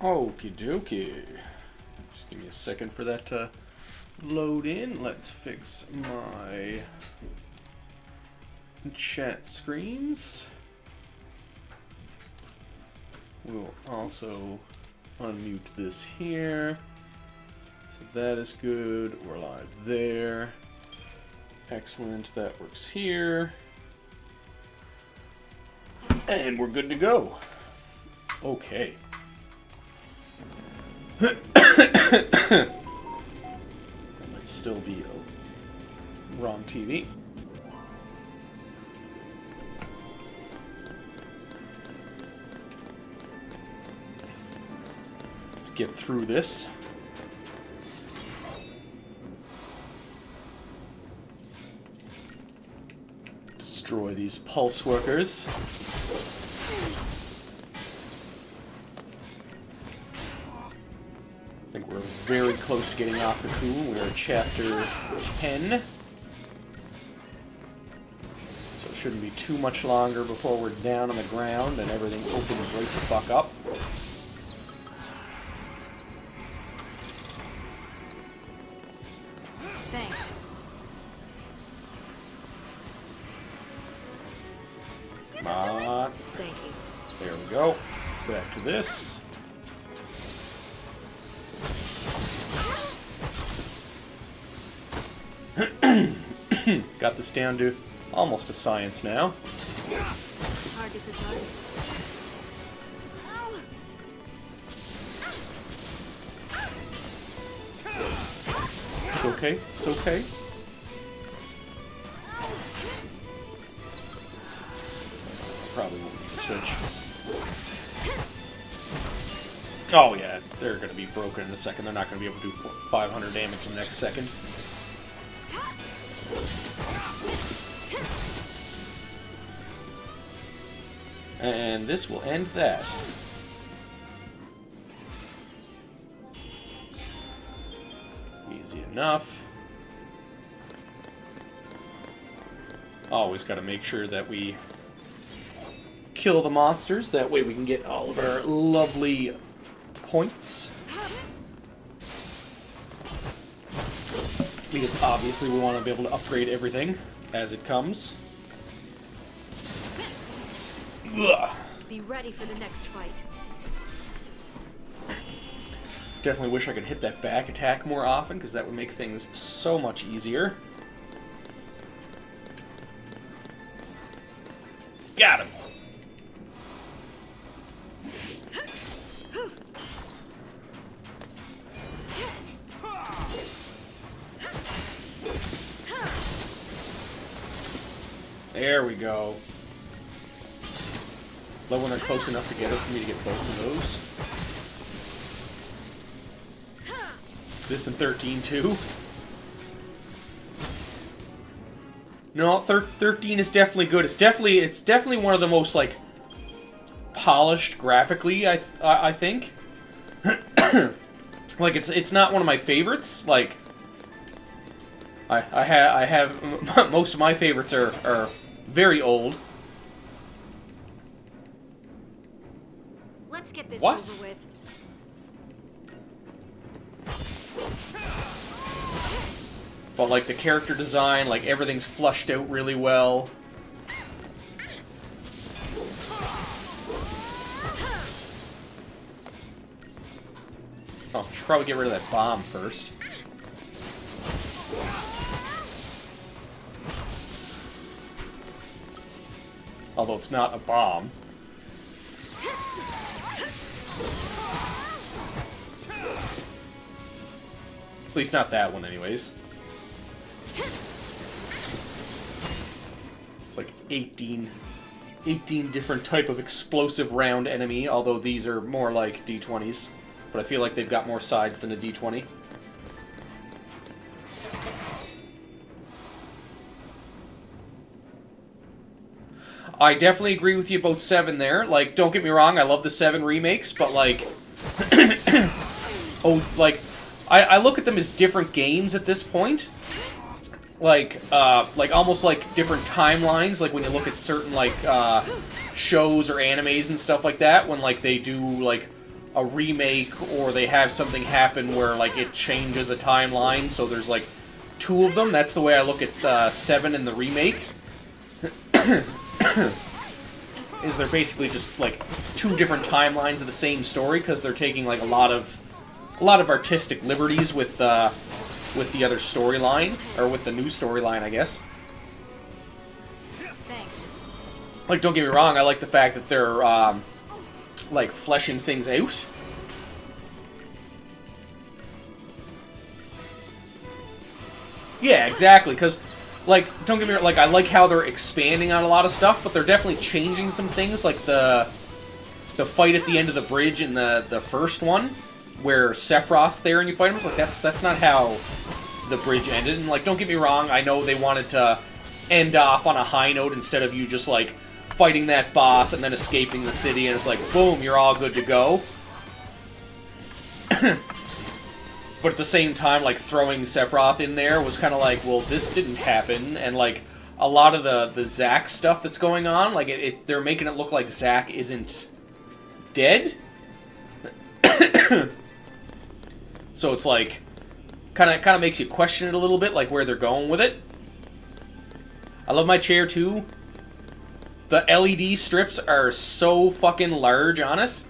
Okie dokie. Just give me a second for that to load in. Let's fix my chat screens. We'll also unmute this here. So that is good. We're live there. Excellent. That works here. And we're good to go. Okay. That might still be a wrong TV. Let's get through this. Destroy these pulse workers. I think we're very close to getting off Cocoon. We're at chapter 10. So it shouldn't be too much longer before we're down on the ground and everything opens right the fuck up. Thanks. Thank you. There we go. Back to this. Got this down to almost a science now. Target's a target. It's okay. It's okay. Probably won't need to switch. Oh yeah, they're going to be broken in a second. They're not going to be able to do 500 damage in the next second. And this will end that. Easy enough. Always got to make sure that we kill the monsters. That way we can get all of our lovely points. Because obviously we want to be able to upgrade everything as it comes. Ugh. Be ready for the next fight. Definitely wish I could hit that back attack more often, because that would make things so much easier. Got him! There we go. Love when they're close enough together for me to get both of those. This and 13 too. No, 13 is definitely good. It's definitely one of the most like polished graphically. I think. Like it's not one of my favorites. Like I have most of my favorites are very old. Let's get this What? over with. But like the character design, like everything's flushed out really well. Oh, should probably get rid of that bomb first. Although it's not a bomb. At least not that one, anyways. It's like 18 different type of explosive round enemy, although these are more like D20s. But I feel like they've got more sides than a D20. I definitely agree with you about 7 there. Like, don't get me wrong, I love the 7 remakes, but like... oh, like... I look at them as different games at this point. Like almost like different timelines, like when you look at certain, like, shows or animes and stuff like that, when, like, they do, like, a remake, or they have something happen where like it changes a timeline, so there's like two of them. That's the way I look at 7 in the remake. Is they're basically just like two different timelines of the same story, because they're taking like a lot of artistic liberties with the other storyline, or with the new storyline, I guess. Thanks. Like, don't get me wrong, I like the fact that they're like fleshing things out. Yeah, exactly, because, like, don't get me wrong, like, I like how they're expanding on a lot of stuff, but they're definitely changing some things, like the fight at the end of the bridge in the first one, where Sephiroth's there and you fight him. It's like, that's not how the bridge ended. And, like, don't get me wrong, I know they wanted to end off on a high note instead of you just, like, fighting that boss and then escaping the city, and it's like, boom, you're all good to go. But at the same time, like, throwing Sephiroth in there was kind of like, well, this didn't happen. And, like, a lot of the Zack stuff that's going on, like, they're making it look like Zack isn't dead. So it's like, kind of makes you question it a little bit, like, where they're going with it. I love my chair, too. The LED strips are so fucking large on us.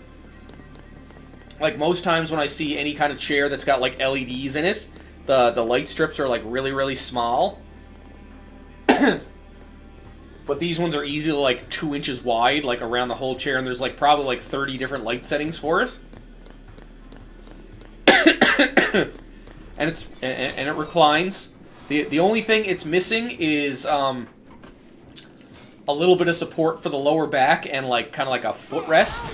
Like, most times when I see any kind of chair that's got, like, LEDs in it, the light strips are, like, really, really small. But these ones are easily, like, 2 inches wide, like, around the whole chair, and there's, like, probably, like, 30 different light settings for it. And it reclines. The only thing it's missing is, a little bit of support for the lower back and, like, kind of like a footrest.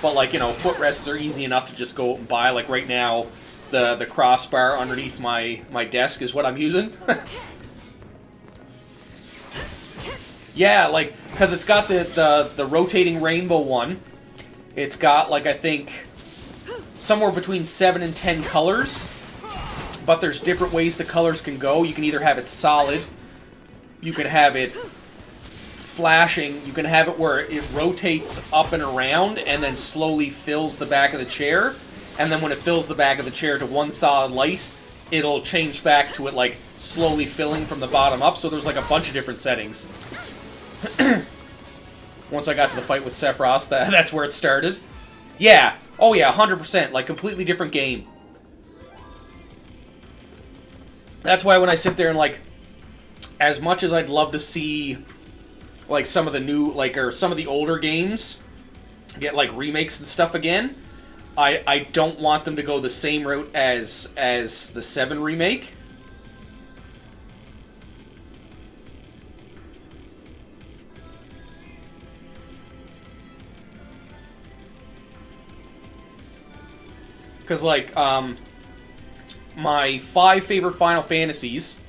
But, like, you know, footrests are easy enough to just go out and buy. Like, right now, the crossbar underneath my desk is what I'm using. Yeah, like, because it's got the rotating rainbow one. It's got, like, I think, somewhere between 7 and 10 colors. But there's different ways the colors can go. You can either have it solid. You can have it flashing. You can have it where it rotates up and around and then slowly fills the back of the chair. And then when it fills the back of the chair to one solid light, it'll change back to it, like, slowly filling from the bottom up. So there's, like, a bunch of different settings. Once I got to the fight with Sephiroth, that's where it started. Yeah. Oh, yeah, 100%. Like, completely different game. That's why when I sit there and, like, as much as I'd love to see, like, some of the new, like, or some of the older games get, like, remakes and stuff again, I don't want them to go the same route as the 7 remake. Because, like, my 5 favorite Final Fantasies.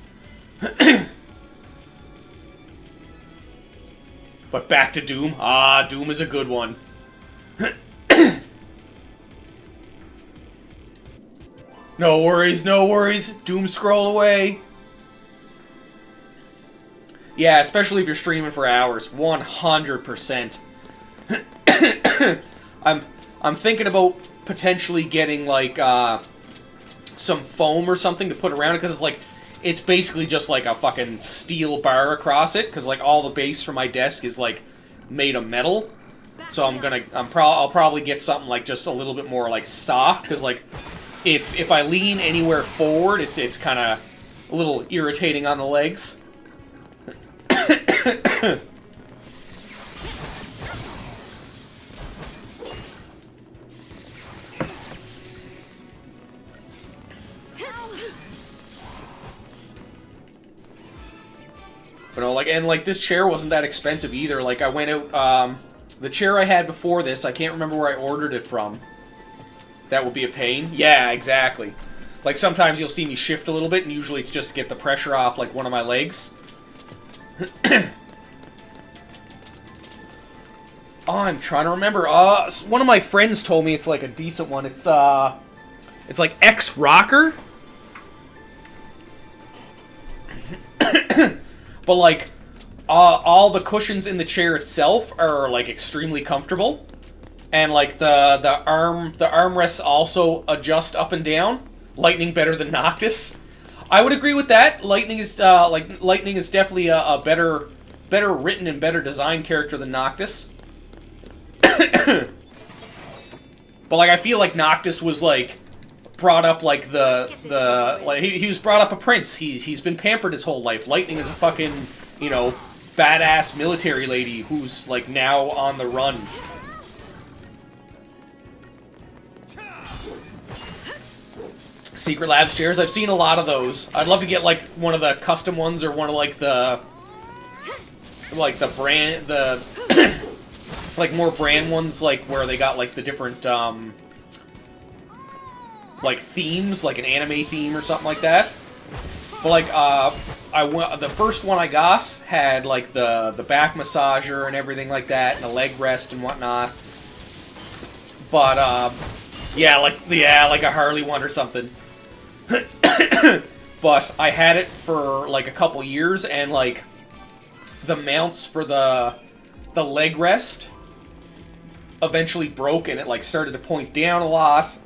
But back to Doom. Ah, Doom is a good one. No worries, no worries. Doom scroll away. Yeah, especially if you're streaming for hours. 100%. I'm thinking about potentially getting, like, some foam or something to put around it, because it's basically just like a fucking steel bar across it, because, like, all the base for my desk is, like, made of metal. So I'll probably get something, like, just a little bit more, like, soft, because, like, if I lean anywhere forward, it's kind of a little irritating on the legs. But no, like, and, like, this chair wasn't that expensive either. Like, I went out, the chair I had before this, I can't remember where I ordered it from. That would be a pain. Yeah, exactly. Like, sometimes you'll see me shift a little bit, and usually it's just to get the pressure off, like, one of my legs. Oh, I'm trying to remember. One of my friends told me it's, like, a decent one. It's like X-Rocker. But, like, all the cushions in the chair itself are, like, extremely comfortable. and like the armrests also adjust up and down. Lightning better than Noctis. I would agree with that. Lightning is definitely a better written and better designed character than Noctis. But like I feel like Noctis was like brought up like he was brought up a prince. He's been pampered his whole life. Lightning is a fucking, you know, badass military lady who's like now on the run. Secret Labs chairs, I've seen a lot of those. I'd love to get like one of the custom ones or one of like the brand like more brand ones, like where they got like the different like themes, like an anime theme or something like that. But like the first one I got had like the back massager and everything like that, and a leg rest and whatnot. But like a Harley one or something. But I had it for like a couple years, and like the mounts for the leg rest eventually broke, and it like started to point down a lot.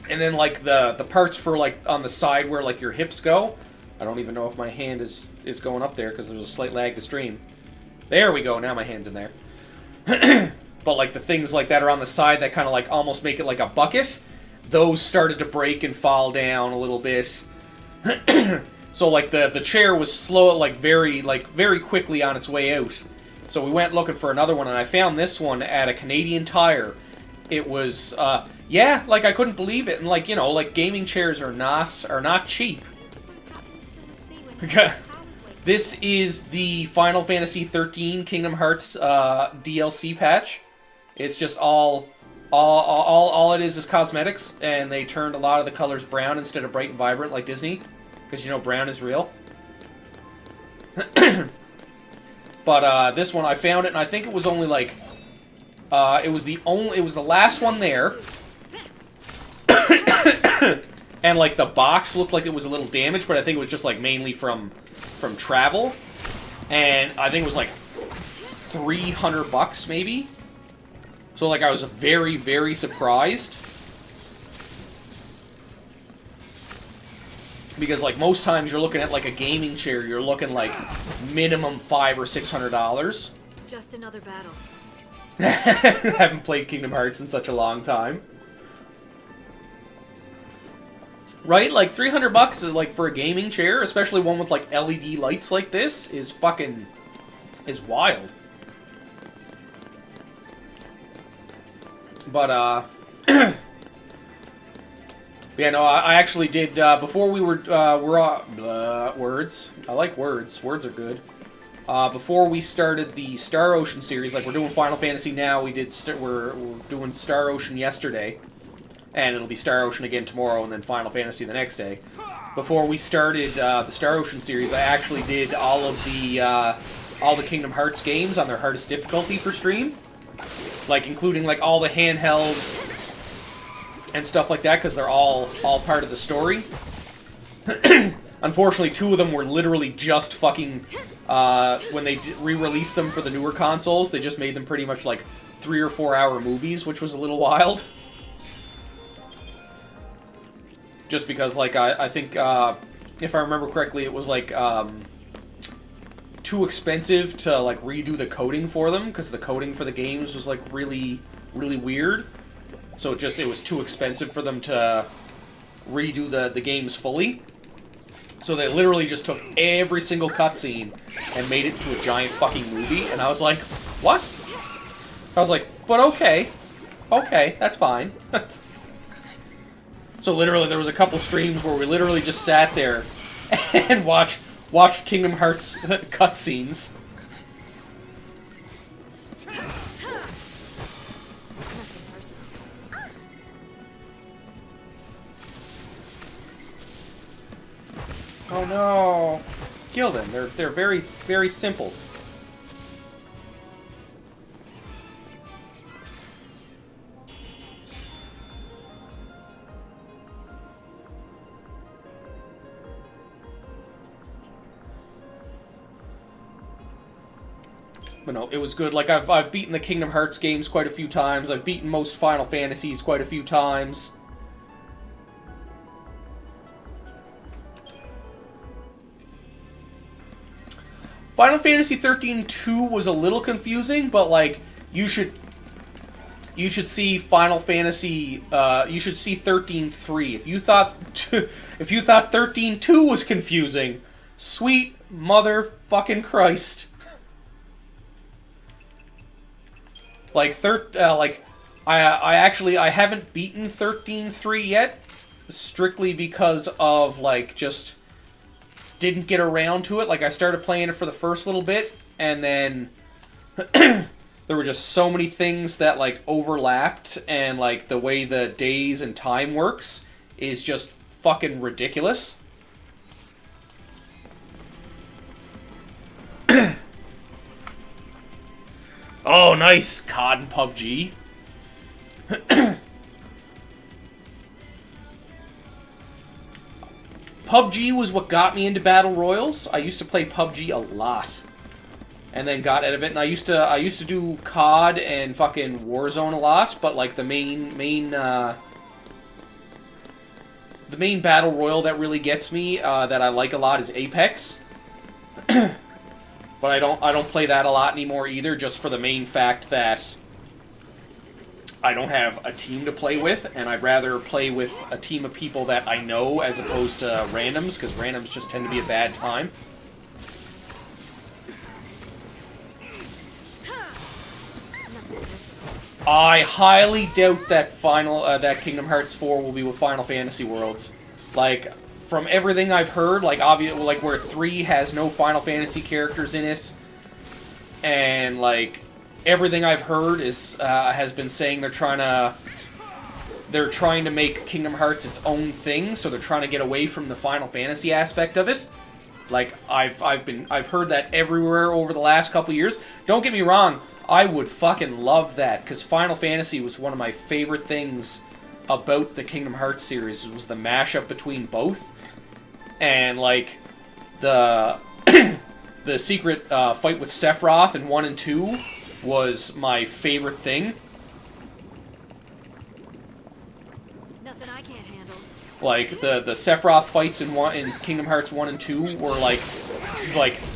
And then like the parts for like on the side where like your hips go, I don't even know if my hand is going up there because there's a slight lag to stream. There we go. Now my hand's in there. But like the things like that are on the side that kind of like almost make it like a bucket, those started to break and fall down a little bit. So like the chair was slow, like very quickly on its way out. So we went looking for another one, and I found this one at a Canadian Tire. It was yeah, like I couldn't believe it, and like, you know, like gaming chairs are not cheap. This is the Final Fantasy 13 Kingdom Hearts DLC patch. It's just all it is cosmetics, and they turned a lot of the colors brown instead of bright and vibrant like Disney, because you know brown is real. But this one I found it, and I think it was only like it was the last one there. And like the box looked like it was a little damaged, but I think it was just like mainly from travel. And I think it was like $300 maybe. So like I was very, very surprised. Because like most times you're looking at like a gaming chair, you're looking like minimum $500 or $600. Just another battle. Haven't played Kingdom Hearts in such a long time. Right? Like $300 is like for a gaming chair, especially one with like LED lights like this, is wild. But yeah, no, I actually did before we were words. I like words. Words are good. Before we started the Star Ocean series, like we're doing Final Fantasy now, we're doing Star Ocean yesterday. And it'll be Star Ocean again tomorrow, and then Final Fantasy the next day. Before we started the Star Ocean series, I actually did all the Kingdom Hearts games on their hardest difficulty for stream, like including like all the handhelds and stuff like that, because they're all part of the story. Unfortunately, 2 of them were literally just fucking when they re-released them for the newer consoles. They just made them pretty much like 3 or 4 hour movies, which was a little wild. Just because, like, I think, if I remember correctly, it was, like, too expensive to, like, redo the coding for them, because the coding for the games was, like, really, really weird. So it was too expensive for them to redo the games fully. So they literally just took every single cutscene and made it into a giant fucking movie, and I was like, what? I was like, but okay. Okay, that's fine. So literally, there was a couple streams where we literally just sat there and watched Kingdom Hearts cutscenes. Oh no! Kill them. They're very, very simple. But no, it was good. Like, I've beaten the Kingdom Hearts games quite a few times. I've beaten most Final Fantasies quite a few times. Final Fantasy 13-2 was a little confusing, but, like, you should see Final Fantasy, you should see 13-3. If you thought 13-2 was confusing, sweet motherfucking Christ. Like, I haven't beaten 13-3 yet, strictly because of, like, just didn't get around to it. Like, I started playing it for the first little bit, and then there were just so many things that, like, overlapped, and, like, the way the days and time works is just fucking ridiculous. Oh, nice! COD and PUBG. PUBG was what got me into Battle Royals. I used to play PUBG a lot. And then got out of it. And I used to do COD and fucking Warzone a lot, but like the main Battle Royal that really gets me, that I like a lot, is Apex. But I don't play that a lot anymore either, just for the main fact that I don't have a team to play with, and I'd rather play with a team of people that I know as opposed to randoms, because randoms just tend to be a bad time. I highly doubt that that Kingdom Hearts 4 will be with Final Fantasy Worlds. Like, from everything I've heard, like, obviously, like, where 3 has no Final Fantasy characters in it, and, like, everything I've heard is has been saying they're trying to make Kingdom Hearts its own thing, so they're trying to get away from the Final Fantasy aspect of it. Like, I've heard that everywhere over the last couple years. Don't get me wrong, I would fucking love that, because Final Fantasy was one of my favorite things about the Kingdom Hearts series. It was the mashup between both, and, like, the the secret fight with Sephiroth in 1 and 2 was my favorite thing. Nothing I can't handle. Like, the Sephiroth fights in Kingdom Hearts 1 and 2 were like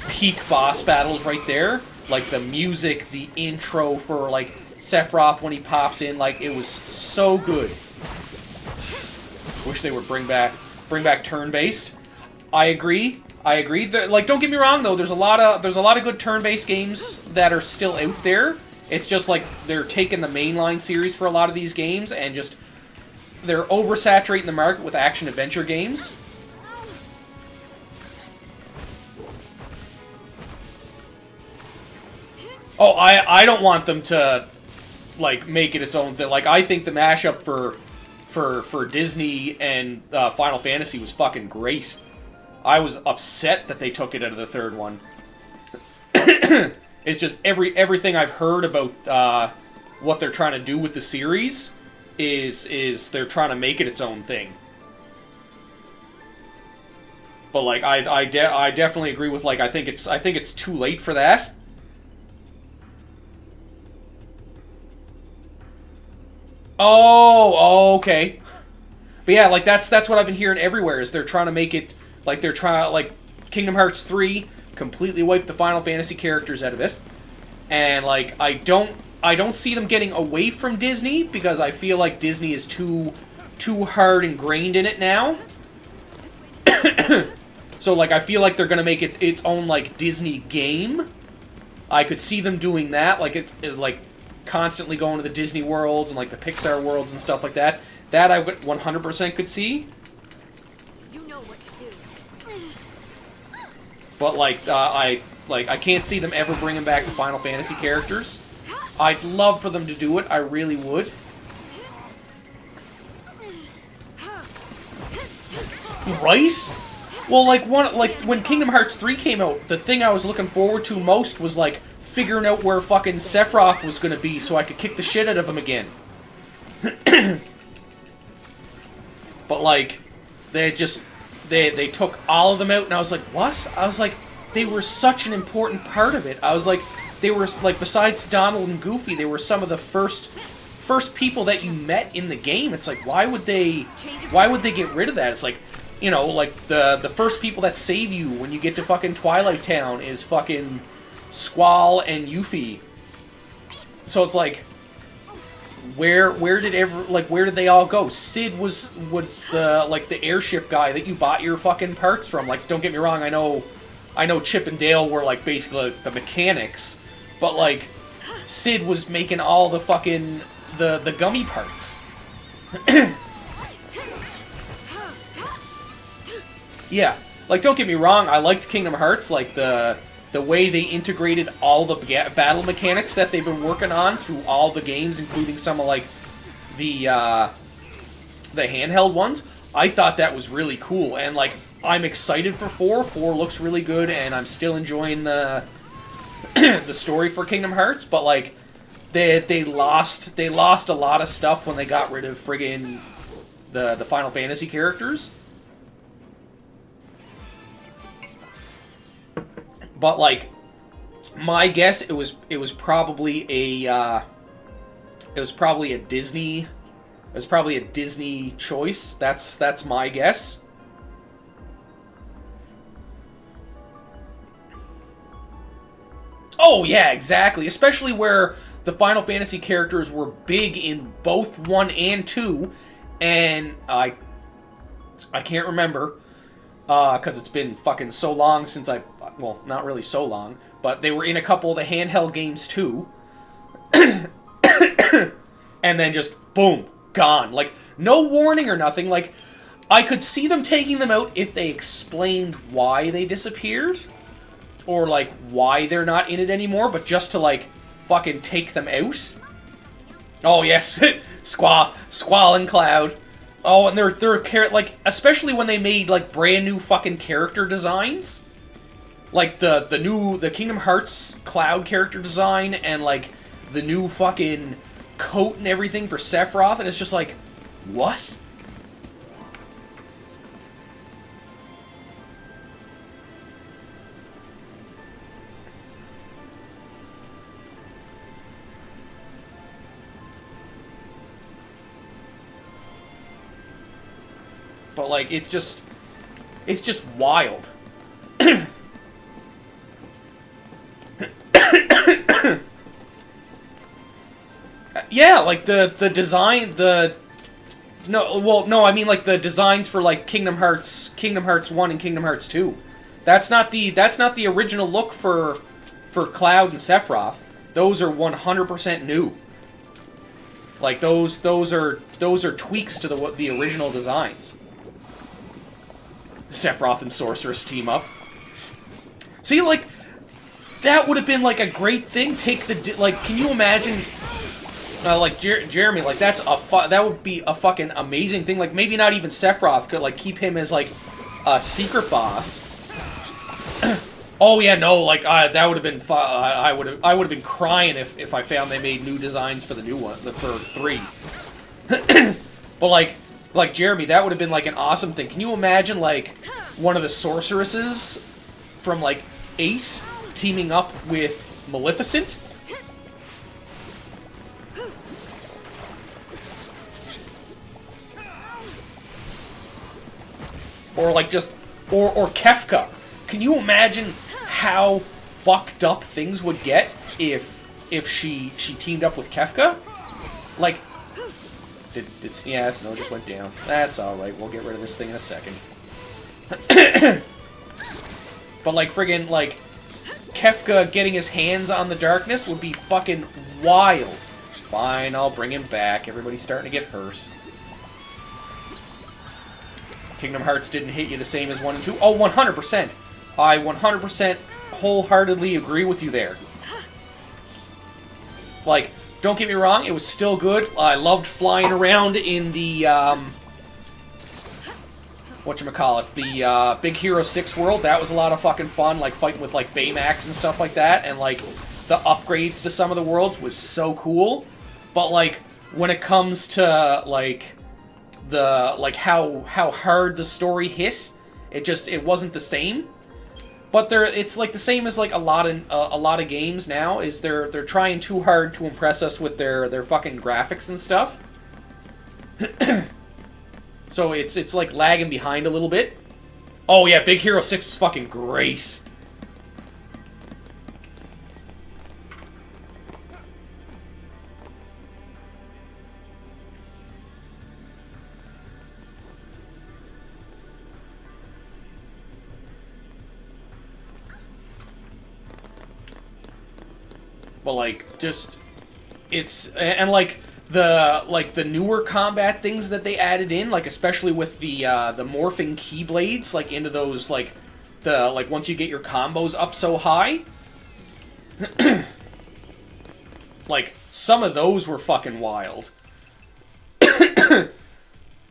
peak boss battles right there. Like, the music, the intro for, like, Sephiroth when he pops in, like, it was so good. Wish they would bring back turn-based. I agree. Like, don't get me wrong though. There's a lot of good turn-based games that are still out there. It's just like they're taking the mainline series for a lot of these games and just they're oversaturating the market with action-adventure games. Oh, I don't want them to, like, make it its own thing. Like, I think the mashup for Disney and Final Fantasy was fucking great. I was upset that they took it out of the third one. It's just everything I've heard about what they're trying to do with the series is they're trying to make it its own thing. But, like, I definitely agree with, like, I think it's too late for that. Oh, okay. But yeah, like, that's what I've been hearing everywhere, is they're trying to make it, like, Kingdom Hearts 3 completely wiped the Final Fantasy characters out of it. And, like, I don't see them getting away from Disney, because I feel like Disney is too hard ingrained in it now. So, like, I feel like they're gonna make it its own, like, Disney game. I could see them doing that, like, like, constantly going to the Disney worlds and, like, the Pixar worlds and stuff like that. That I would 100% could see. You know what to do. But, like, I can't see them ever bringing back the Final Fantasy characters. I'd love for them to do it. I really would. Right? Well, like, when Kingdom Hearts 3 came out, the thing I was looking forward to most was, like, figuring out where fucking Sephiroth was gonna be so I could kick the shit out of him again. But, like, they took all of them out, and I was like, what? I was like, they were such an important part of it. I was like, they were, like, besides Donald and Goofy, they were some of the first people that you met in the game. It's like, why would they get rid of that? It's like, you know, like, the first people that save you when you get to fucking Twilight Town is fucking Squall and Yuffie. So it's like, where did they all go? Sid was the, like, the airship guy that you bought your fucking parts from. Like, don't get me wrong, I know Chip and Dale were, like, basically like, the mechanics, but, like, Sid was making all the fucking the gummy parts. Yeah, like, don't get me wrong, I liked Kingdom Hearts, like, the way they integrated all the battle mechanics that they've been working on through all the games, including some of, like, the handheld ones. I thought that was really cool, and, like, I'm excited for 4. 4 looks really good, and I'm still enjoying the the story for Kingdom Hearts, but, like, they lost a lot of stuff when they got rid of friggin' the Final Fantasy characters. But, like, my guess, it was probably a Disney choice. That's my guess. Oh yeah, exactly. Especially where the Final Fantasy characters were big in both 1 and 2, and I can't remember. Because it's been fucking so long since well, not really so long, but they were in a couple of the handheld games too. And then just, boom, gone. Like, no warning or nothing. Like, I could see them taking them out if they explained why they disappeared. Or, like, why they're not in it anymore, but just to, like, fucking take them out. Oh, yes. Squall and Cloud. Oh, and they're like, especially when they made, like, brand new fucking character designs. Like, the Kingdom Hearts Cloud character design, and, like, the new fucking coat and everything for Sephiroth, and it's just like, what? But, like, it's just wild. Yeah, like, the design, no, I mean, like, the designs for, like, Kingdom Hearts 1 and Kingdom Hearts 2. That's not the original look for Cloud and Sephiroth. Those are 100% new. Like, those are tweaks to the original designs. Sephiroth and Sorceress team up. See, like, that would have been, like, a great thing. Take the, like, can you imagine, like, Jeremy, like, that would be a fucking amazing thing. Like, maybe not even Sephiroth could, like, keep him as, like, a secret boss. Oh, yeah, no, like, that would have been I would have been crying if I found they made new designs for the new one, for 3. But, like, Jeremy, that would have been, like, an awesome thing. Can you imagine, like, one of the sorceresses from, like, Ace teaming up with Maleficent? Or, like, just... Or Kefka. Can you imagine how fucked up things would get if she teamed up with Kefka? Like... Yeah, snow just went down. That's alright, we'll get rid of this thing in a second. But, like, friggin', like, Kefka getting his hands on the darkness would be fucking wild. Fine, I'll bring him back. Everybody's starting to get hurt. Kingdom Hearts didn't hit you the same as 1 and 2. Oh, 100%. I 100% wholeheartedly agree with you there. Like... Don't get me wrong, it was still good. I loved flying around in the, whatchamacallit, the, Big Hero 6 world. That was a lot of fucking fun, like, fighting with, like, Baymax and stuff like that, and, like, the upgrades to some of the worlds was so cool. But, like, when it comes to, like, how hard the story hit, it wasn't the same. But it's like the same as like a lot of games now. Is they're trying too hard to impress us with their fucking graphics and stuff. So it's like lagging behind a little bit. Oh yeah, Big Hero 6 is fucking great. But like just and like the newer combat things that they added in, like especially with the morphing keyblades, like into those like once you get your combos up so high, like some of those were fucking wild. But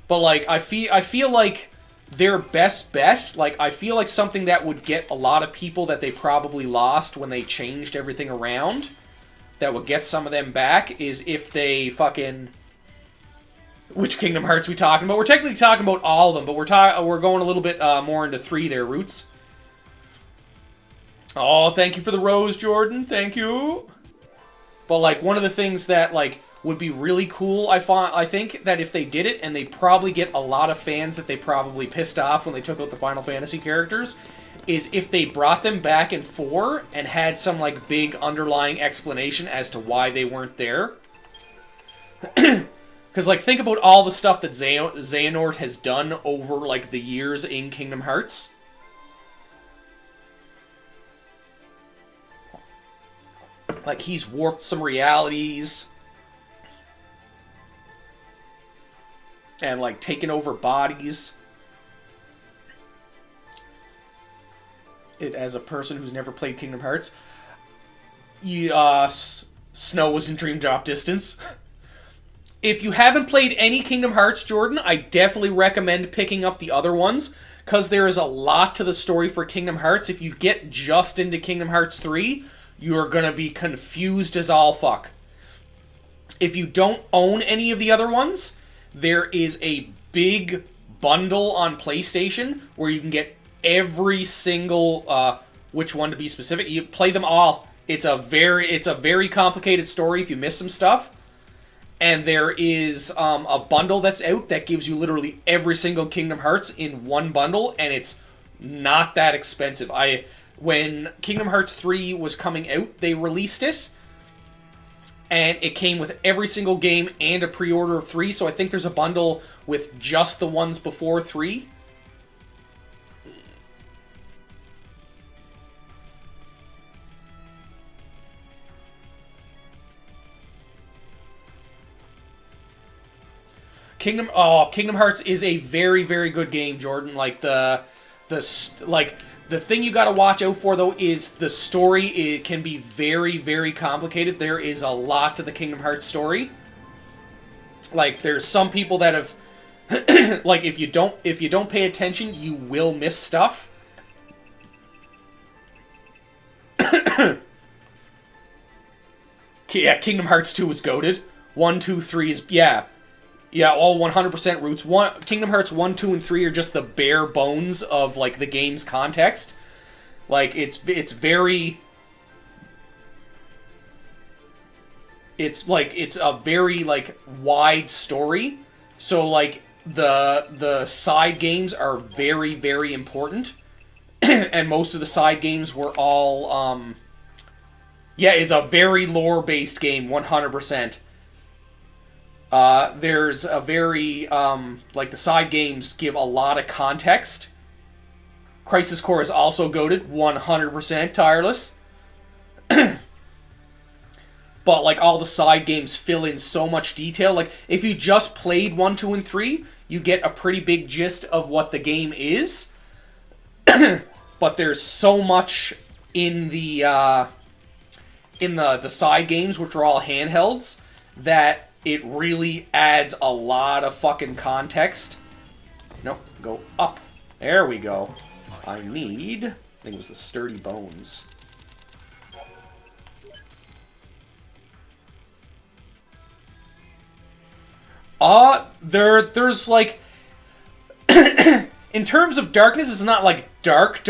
like I feel like their best bet, like I feel like something that would get a lot of people that they probably lost when they changed everything around, that would get some of them back, is if they fucking... Which Kingdom Hearts we talking about? We're technically talking about all of them, but we're going a little bit more into 3 there, Roots. Oh, thank you for the rose, Jordan. Thank you. But like one of the things that like would be really cool, I think that if they did it, and they probably get a lot of fans that they probably pissed off when they took out the Final Fantasy characters, is if they brought them back in 4 and had some like big underlying explanation as to why they weren't there. Because like think about all the stuff that Xehanort has done over like the years in Kingdom Hearts. Like he's warped some realities and like taken over bodies. It, as a person who's never played Kingdom Hearts, Snow was in Dream Drop Distance. If you haven't played any Kingdom Hearts, Jordan, I definitely recommend picking up the other ones, because there is a lot to the story for Kingdom Hearts. If you get just into Kingdom Hearts 3, you're going to be confused as all fuck. If you don't own any of the other ones, there is a big bundle on PlayStation where you can get every single, which one to be specific, you play them all. It's a very complicated story if you miss some stuff. And there is a bundle that's out that gives you literally every single Kingdom Hearts in one bundle, and it's not that expensive. When Kingdom Hearts 3 was coming out, they released it, and it came with every single game and a pre-order of 3, so I think there's a bundle with just the ones before 3. Kingdom Hearts is a very, very good game, Jordan. Like the thing you got to watch out for though is the story. It can be very, very complicated. There is a lot to the Kingdom Hearts story. Like there's some people that have like if you don't pay attention, you will miss stuff. Yeah, Kingdom Hearts 2 is goated. 1, 2, 3 is yeah, all 100% Roots. Kingdom Hearts 1, 2, and 3 are just the bare bones of, like, the game's context. Like, it's very... It's a very, like, wide story. So, like, the side games are very, very important. And most of the side games were all, yeah, it's a very lore-based game, 100%. There's a very, like, the side games give a lot of context. Crisis Core is also goated, 100% tireless. But, like, all the side games fill in so much detail. Like, if you just played 1, 2, and 3, you get a pretty big gist of what the game is. But there's so much in the side games, which are all handhelds, that it really adds a lot of fucking context. Nope, go up. There we go. I think it was the sturdy bones. There's like... in terms of darkness, it's not like dark,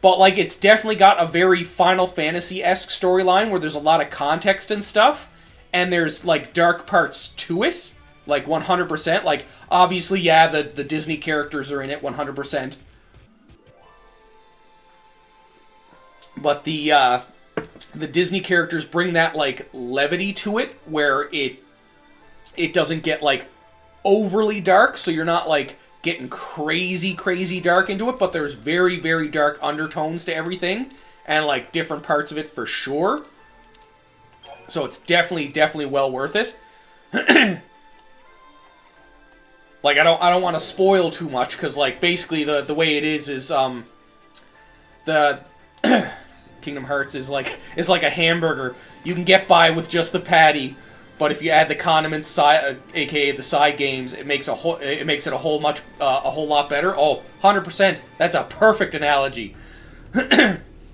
But, like, it's definitely got a very Final Fantasy-esque storyline where there's a lot of context and stuff. And there's, like, dark parts to it. Like, 100%. Like, obviously, yeah, the Disney characters are in it 100%. But the Disney characters bring that, like, levity to it, where it doesn't get, like, overly dark, so you're not, like, getting crazy, crazy dark into it, but there's very, very dark undertones to everything, and, like, different parts of it for sure. So it's definitely, definitely well worth it. Like, I don't want to spoil too much, because, like, basically the way it is the Kingdom Hearts is like a hamburger. You can get by with just the patty, but if you add the condiments, aka the side games, it makes it a whole lot better. Oh, 100%. That's a perfect analogy.